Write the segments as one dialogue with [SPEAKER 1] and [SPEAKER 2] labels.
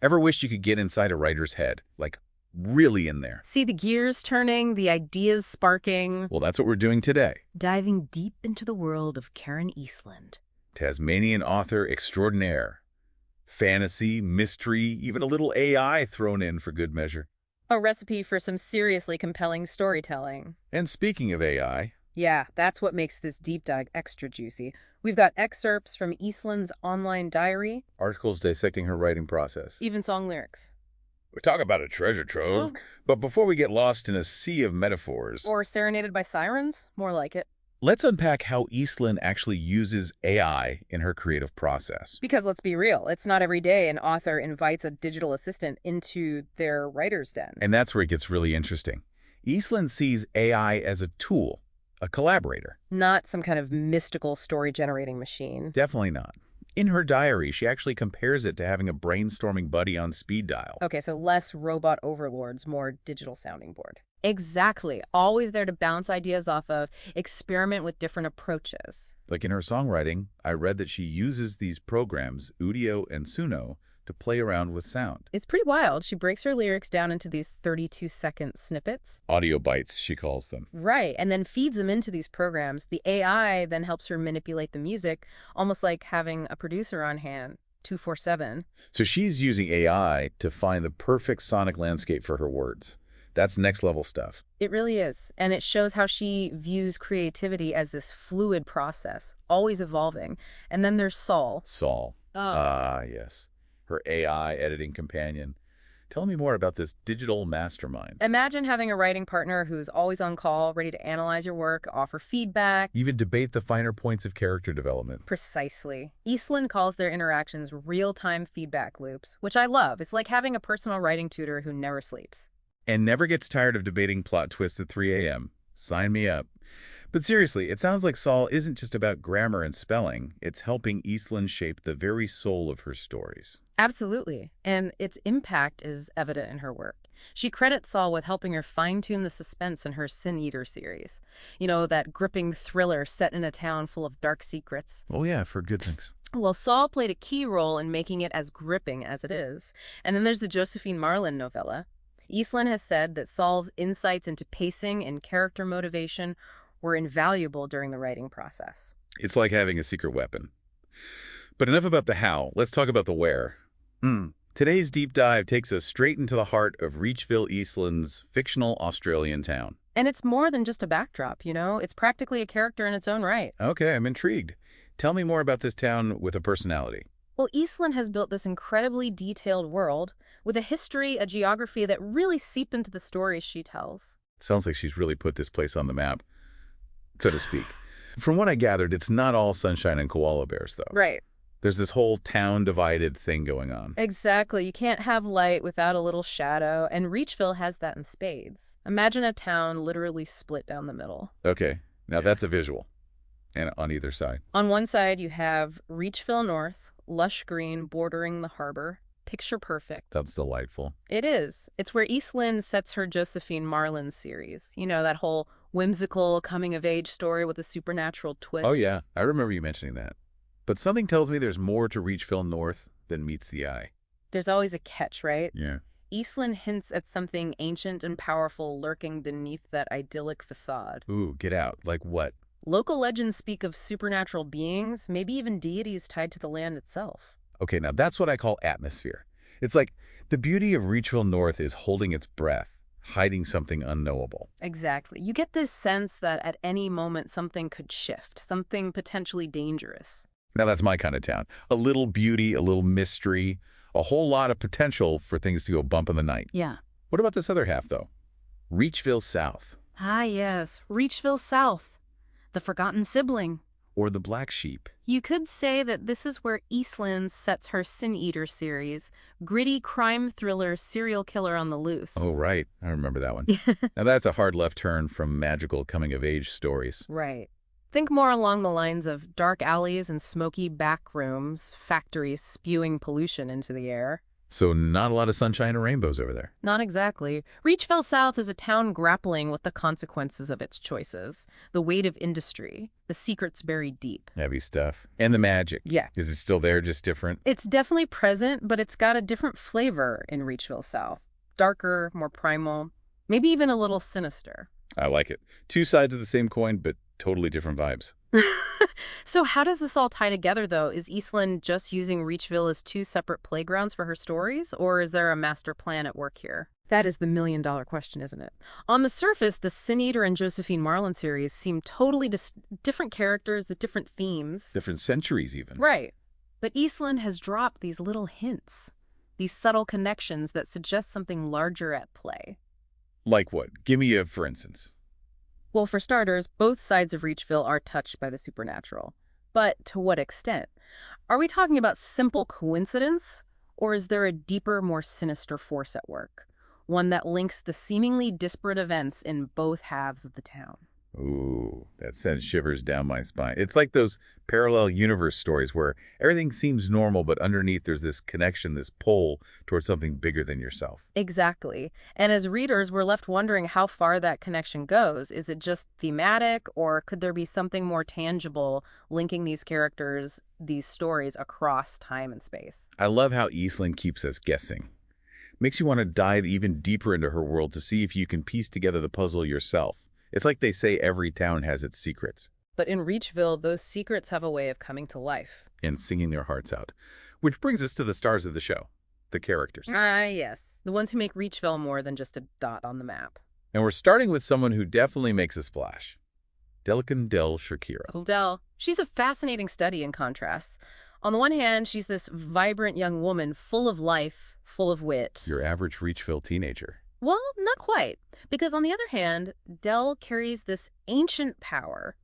[SPEAKER 1] Ever wished you could get inside a writer's head? Like, really in there?
[SPEAKER 2] See the gears turning, the ideas sparking.
[SPEAKER 1] Well, that's what we're doing today.
[SPEAKER 2] Diving deep into the world of Karen Eastland.
[SPEAKER 1] Tasmanian author extraordinaire. Fantasy, mystery, even a little AI thrown in for good measure.
[SPEAKER 2] A recipe for some seriously compelling storytelling.
[SPEAKER 1] And speaking of AI,
[SPEAKER 2] Yeah, that's what makes this deep dive extra juicy. We've got excerpts from Eastland's online diary,
[SPEAKER 1] articles dissecting her writing process.
[SPEAKER 2] even song lyrics.
[SPEAKER 1] We talk about a treasure trove, but before we get lost in a sea of metaphors,
[SPEAKER 2] Or serenaded by sirens? More like it.
[SPEAKER 1] let's unpack how Eastland actually uses AI in her creative process.
[SPEAKER 2] Because let's be real, it's not every day an author invites a digital assistant into their writer's den.
[SPEAKER 1] And that's where it gets really interesting. Eastland sees AI as a tool, a collaborator.
[SPEAKER 2] Not some kind of mystical story-generating machine.
[SPEAKER 1] Definitely not. In her diary, she actually compares it to having a brainstorming buddy on speed dial.
[SPEAKER 2] Okay, so less robot overlords, more digital sounding board. Exactly. Always there to bounce ideas off of, experiment with different approaches.
[SPEAKER 1] Like in her songwriting, I read that she uses these programs, Udio and Suno, to play around with sound.
[SPEAKER 2] It's pretty wild. She breaks her lyrics down into these 32-second snippets.
[SPEAKER 1] Audio bites, she calls them.
[SPEAKER 2] Right, and then feeds them into these programs. The AI then helps her manipulate the music, almost like having a producer on hand, 24/7.
[SPEAKER 1] So she's using AI to find the perfect sonic landscape for her words. That's next level stuff.
[SPEAKER 2] It really is, and it shows how she views creativity as this fluid process, always evolving. And then there's Saul.
[SPEAKER 1] Saul. Ah, yes. Her AI editing companion. Tell me more about this digital mastermind.
[SPEAKER 2] Imagine having a writing partner who's always on call, ready to analyze your work, offer feedback.
[SPEAKER 1] Even debate the finer points of character development.
[SPEAKER 2] Precisely. Eastland calls their interactions real-time feedback loops, which I love. It's like having a personal writing tutor who never sleeps.
[SPEAKER 1] And never gets tired of debating plot twists at 3 a.m. Sign me up. But seriously, it sounds like Saul isn't just about grammar and spelling. It's helping Eastland shape the very soul of her stories.
[SPEAKER 2] Absolutely. And its impact is evident in her work. She credits Saul with helping her fine-tune the suspense in her Sin Eater series. You know, that gripping thriller set in a town full of dark secrets.
[SPEAKER 1] Oh yeah, for good things.
[SPEAKER 2] Well, Saul played a key role in making it as gripping as it is. And then there's the Josephine Marlin novella. Eastland has said that Saul's insights into pacing and character motivation were invaluable during the writing process.
[SPEAKER 1] It's like having a secret weapon. But enough about the how. Let's talk about the where. Today's deep dive takes us straight into the heart of Reachville, Eastland's fictional Australian town.
[SPEAKER 2] And it's more than just a backdrop, you know? It's practically a character in its own right.
[SPEAKER 1] Okay, I'm intrigued. Tell me more about this town with a personality.
[SPEAKER 2] Well, Eastland has built this incredibly detailed world with a history, a geography that really seep into the stories she tells.
[SPEAKER 1] Sounds like she's really put this place on the map, so to speak. From what I gathered, it's not all sunshine and koala bears, though.
[SPEAKER 2] Right.
[SPEAKER 1] There's this whole town-divided thing going on.
[SPEAKER 2] Exactly. You can't have light without a little shadow, and Reachville has that in spades. Imagine a town literally split down the middle.
[SPEAKER 1] Okay, now that's a visual. And on either side.
[SPEAKER 2] On one side, you have Reachville North, lush green bordering the harbor. Picture perfect.
[SPEAKER 1] That's delightful.
[SPEAKER 2] It is. It's where Eastland sets her Josephine Marlin series. You know, that whole whimsical coming-of-age story with a supernatural twist.
[SPEAKER 1] Oh yeah, I remember you mentioning that. But something tells me there's more to Reachville North than meets the eye.
[SPEAKER 2] There's always a catch, right?
[SPEAKER 1] Yeah.
[SPEAKER 2] Eastland hints at something ancient and powerful lurking beneath that idyllic facade.
[SPEAKER 1] Ooh, get out. Like what?
[SPEAKER 2] Local legends speak of supernatural beings, maybe even deities tied to the land itself.
[SPEAKER 1] Okay, now that's what I call atmosphere. It's like the beauty of Reachville North is holding its breath, hiding something unknowable.
[SPEAKER 2] Exactly. You get this sense that at any moment something could shift, something potentially dangerous.
[SPEAKER 1] Now that's my kind of town. A little beauty, a little mystery, a whole lot of potential for things to go bump in the night.
[SPEAKER 2] Yeah.
[SPEAKER 1] What about this other half, though? Reachville South.
[SPEAKER 2] Ah, yes. Reachville South. The forgotten sibling.
[SPEAKER 1] Or the black sheep.
[SPEAKER 2] You could say that this is where Eastland sets her Sin Eater series, gritty crime thriller serial killer on the loose.
[SPEAKER 1] Oh, right. I remember that one. Now that's a hard left turn from magical coming-of-age stories.
[SPEAKER 2] Right. Think more along the lines of dark alleys and smoky back rooms, factories spewing pollution into the air.
[SPEAKER 1] So not a lot of sunshine and rainbows over there.
[SPEAKER 2] Not exactly. Reachville South is a town grappling with the consequences of its choices, the weight of industry, the secrets buried deep.
[SPEAKER 1] Heavy stuff. And the magic.
[SPEAKER 2] Yeah.
[SPEAKER 1] Is it still there, just different?
[SPEAKER 2] It's definitely present, but it's got a different flavor in Reachville South. Darker, more primal, maybe even a little sinister.
[SPEAKER 1] I like it. Two sides of the same coin, but totally different vibes.
[SPEAKER 2] So how does this all tie together, though? Is Eastland just using Reachville as two separate playgrounds for her stories, or is there a master plan at work here? That is the million-dollar question, isn't it? On the surface, the Sin Eater and Josephine Marlin series seem totally different characters, the different themes.
[SPEAKER 1] Different centuries, even.
[SPEAKER 2] Right. But Eastland has dropped these little hints, these subtle connections that suggest something larger at play.
[SPEAKER 1] Like what? Give me a for instance.
[SPEAKER 2] Well, for starters, both sides of Reachville are touched by the supernatural. But to what extent? Are we talking about simple coincidence, or is there a deeper, more sinister force at work? One that links the seemingly disparate events in both halves of the town.
[SPEAKER 1] Ooh, that sends shivers down my spine. It's like those parallel universe stories where everything seems normal, but underneath there's this connection, this pull towards something bigger than yourself.
[SPEAKER 2] Exactly. And as readers, we're left wondering how far that connection goes. Is it just thematic, or could there be something more tangible linking these characters, these stories, across time and space?
[SPEAKER 1] I love how Eastland keeps us guessing. Makes you want to dive even deeper into her world to see if you can piece together the puzzle yourself. It's like they say every town has its secrets.
[SPEAKER 2] But in Reachville, those secrets have a way of coming to life.
[SPEAKER 1] And singing their hearts out. Which brings us to the stars of the show, the characters.
[SPEAKER 2] Ah, yes. The ones who make Reachville more than just a dot on the map.
[SPEAKER 1] And we're starting with someone who definitely makes a splash. Delican Del Shakira.
[SPEAKER 2] Odell. She's a fascinating study in contrasts. On the one hand, she's this vibrant young woman full of life, full of wit.
[SPEAKER 1] Your average Reachville teenager.
[SPEAKER 2] Well, not quite. Because on the other hand, Dell carries this ancient power,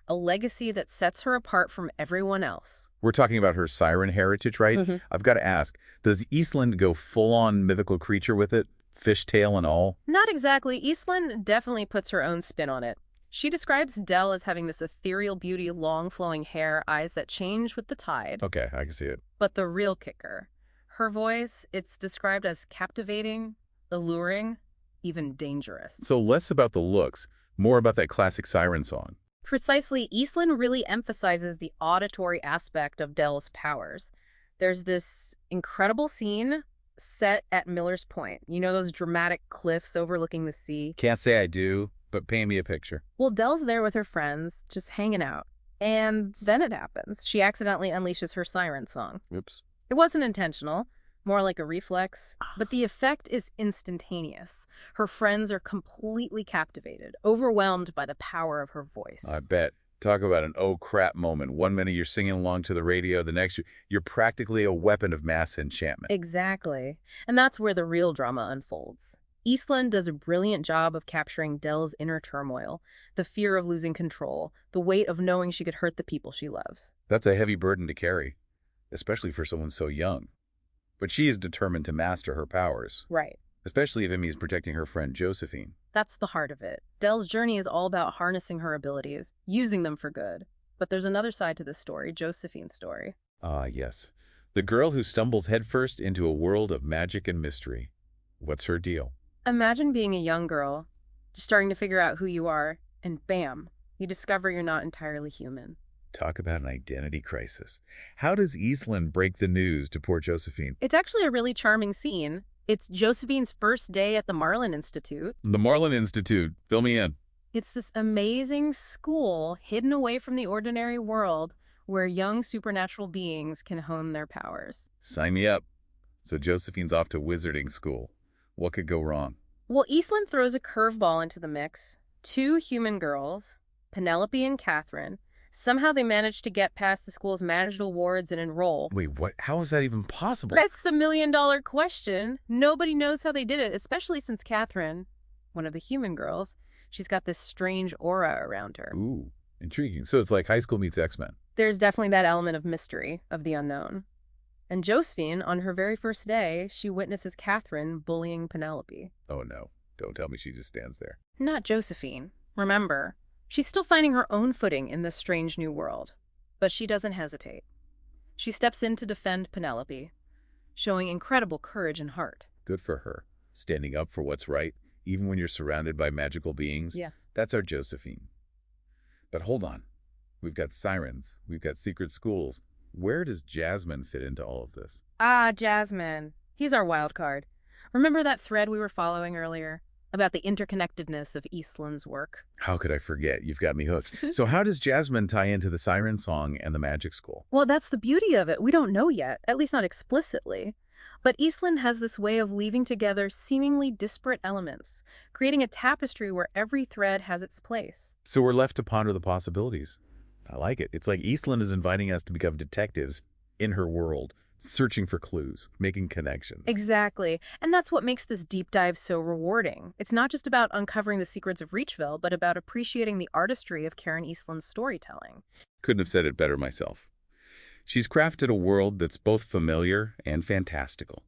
[SPEAKER 2] a legacy that sets her apart from everyone else.
[SPEAKER 1] We're talking about her siren heritage, right?
[SPEAKER 2] Mhm.
[SPEAKER 1] I've got to ask, does Eastland go full-on mythical creature with it? Fishtail and all?
[SPEAKER 2] Not exactly. Eastland definitely puts her own spin on it. She describes Dell as having this ethereal beauty, long flowing hair, eyes that change with the tide.
[SPEAKER 1] Okay, I can see it.
[SPEAKER 2] But the real kicker, her voice, it's described as captivating, alluring, even dangerous.
[SPEAKER 1] So less about the looks, more about that classic siren song.
[SPEAKER 2] Precisely, Eastland really emphasizes the auditory aspect of Dell's powers. There's this incredible scene set at Miller's Point. You know those dramatic cliffs overlooking the sea?
[SPEAKER 1] Can't say I do, but paint me a picture.
[SPEAKER 2] Well, Dell's there with her friends, just hanging out. And then it happens. She accidentally unleashes her siren song.
[SPEAKER 1] Oops.
[SPEAKER 2] It wasn't intentional, more like a reflex, but the effect is instantaneous. Her friends are completely captivated, overwhelmed by the power of her voice.
[SPEAKER 1] I bet. Talk about an oh crap moment. One minute you're singing along to the radio, the next you're practically a weapon of mass enchantment.
[SPEAKER 2] Exactly. And that's where the real drama unfolds. Eastland does a brilliant job of capturing Dell's inner turmoil, the fear of losing control, the weight of knowing she could hurt the people she loves.
[SPEAKER 1] That's a heavy burden to carry, especially for someone so young. But she is determined to master her powers,
[SPEAKER 2] Right.
[SPEAKER 1] especially if it means protecting her friend Josephine.
[SPEAKER 2] That's the heart of it. Dell's journey is all about harnessing her abilities, using them for good. But there's another side to this story, Josephine's story.
[SPEAKER 1] Ah, yes. The girl who stumbles headfirst into a world of magic and mystery. What's her deal?
[SPEAKER 2] Imagine being a young girl, just starting to figure out who you are, and bam, you discover you're not entirely human.
[SPEAKER 1] Talk about an identity crisis. How does Eastland break the news to poor Josephine?
[SPEAKER 2] It's actually a really charming scene. It's Josephine's first day at the Marlin Institute.
[SPEAKER 1] The Marlin Institute. Fill me in.
[SPEAKER 2] It's this amazing school hidden away from the ordinary world where young supernatural beings can hone their powers.
[SPEAKER 1] Sign me up. So Josephine's off to wizarding school. What could go wrong?
[SPEAKER 2] Well, Eastland throws a curveball into the mix. Two human girls, Penelope and Catherine. Somehow they manage to get past the school's magical wards and enroll.
[SPEAKER 1] Wait, what? How is that even possible?
[SPEAKER 2] That's the million-dollar question. Nobody knows how they did it, especially since Catherine, one of the human girls, she's got this strange aura around her.
[SPEAKER 1] Ooh, intriguing. So it's like high school meets X-Men.
[SPEAKER 2] There's definitely that element of mystery, of the unknown. And Josephine, on her very first day, she witnesses Catherine bullying Penelope.
[SPEAKER 1] Oh no, don't tell me she just stands there.
[SPEAKER 2] Not Josephine. Remember, she's still finding her own footing in this strange new world. But she doesn't hesitate. She steps in to defend Penelope. showing incredible courage and heart.
[SPEAKER 1] Good for her. Standing up for what's right, even when you're surrounded by magical beings.
[SPEAKER 2] Yeah.
[SPEAKER 1] That's our Josephine. But hold on. We've got sirens. We've got secret schools. Where does Jasmine fit into all of this?
[SPEAKER 2] Ah, Jasmine. He's our wild card. Remember that thread we were following earlier about the interconnectedness of Eastland's work?
[SPEAKER 1] How could I forget? You've got me hooked. So how does Jasmine tie into the siren song and the magic school?
[SPEAKER 2] Well, that's the beauty of it. We don't know yet, at least not explicitly. But Eastland has this way of weaving together seemingly disparate elements, creating a tapestry where every thread has its place.
[SPEAKER 1] So we're left to ponder the possibilities. I like it. It's like Eastland is inviting us to become detectives in her world, searching for clues, making connections.
[SPEAKER 2] Exactly. And that's what makes this deep dive so rewarding. It's not just about uncovering the secrets of Reachville, but about appreciating the artistry of Karen Eastland's storytelling.
[SPEAKER 1] Couldn't have said it better myself. She's crafted a world that's both familiar and fantastical,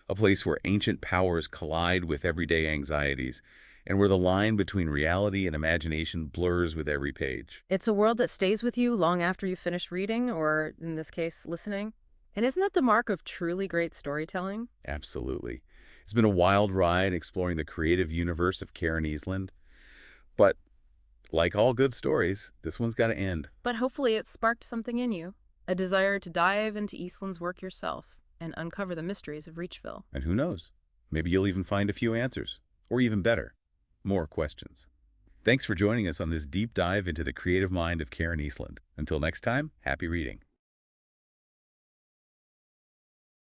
[SPEAKER 1] a place where ancient powers collide with everyday anxieties, and where the line between reality and imagination blurs with every page.
[SPEAKER 2] It's a world that stays with you long after you finish reading, or in this case, listening. And isn't that the mark of truly great storytelling?
[SPEAKER 1] Absolutely. It's been a wild ride exploring the creative universe of Karen Eastland, but like all good stories, this one's got to end.
[SPEAKER 2] But hopefully it sparked something in you, a desire to dive into Eastland's work yourself and uncover the mysteries of Reachville.
[SPEAKER 1] And who knows, maybe you'll even find a few answers, or even better, more questions. Thanks for joining us on this deep dive into the creative mind of Karen Eastland. Until next time, happy reading.